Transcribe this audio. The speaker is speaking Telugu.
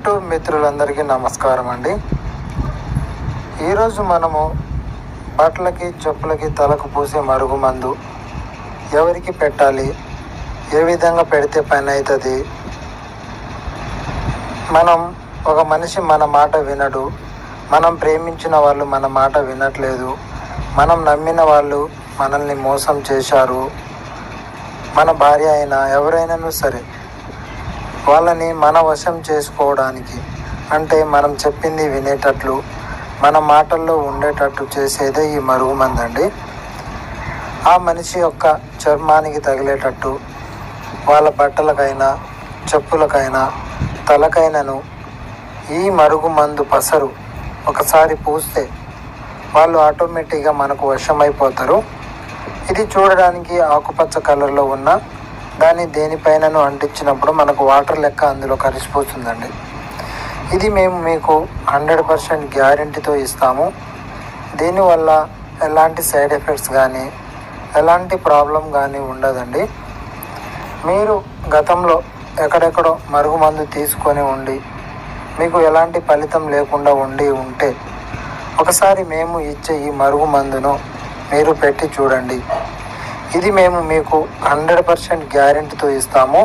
మిత్రులందరికీ నమస్కారం అండి. ఈరోజు మనము బట్టలకి చెప్పులకి తలకు పూసే మరుగుమందు ఎవరికి పెట్టాలి, ఏ విధంగా పెడితే పని అవుతుంది, ఒక మనిషి మన మాట వినడు, మనం ప్రేమించిన వాళ్ళు మన మాట వినట్లేదు, మనం నమ్మిన వాళ్ళు మనల్ని మోసం చేశారు, మన భార్య అయినా ఎవరైనా సరే వాళ్ళని మన వశం చేసుకోవడానికి, అంటే మనం చెప్పింది వినేటట్లు మన మాటల్లో ఉండేటట్టు చేసేదే ఈ మరుగుమందు అండి. ఆ మనిషి యొక్క చర్మానికి తగిలేటట్టు వాళ్ళ బట్టలకైనా చెప్పులకైనా తలకైనను ఈ మరుగుమందు పసరు ఒకసారి పూస్తే వాళ్ళు ఆటోమేటిక్గా మనకు వశమైపోతారు. ఇది చూడడానికి ఆకుపచ్చ కలర్లో ఉన్న దాన్ని దేనిపైనను అంటించినప్పుడు మనకు వాటర్ లెక్క అందులో కలిసిపోతుందండి. ఇది మేము మీకు 100% గ్యారెంటీతో ఇస్తాము. దీనివల్ల ఎలాంటి సైడ్ ఎఫెక్ట్స్ కానీ ఎలాంటి ప్రాబ్లం కానీ ఉండదండి. మీరు గతంలో ఎక్కడెక్కడో మరుగుమందు తీసుకొని ఉండి మీకు ఎలాంటి ఫలితం లేకుండా ఉంటే ఒకసారి మేము ఇచ్చే ఈ మరుగుమందును మీరు పెట్టి చూడండి. ఇది మేము మీకు 100% గ్యారెంటీతో ఇస్తాము.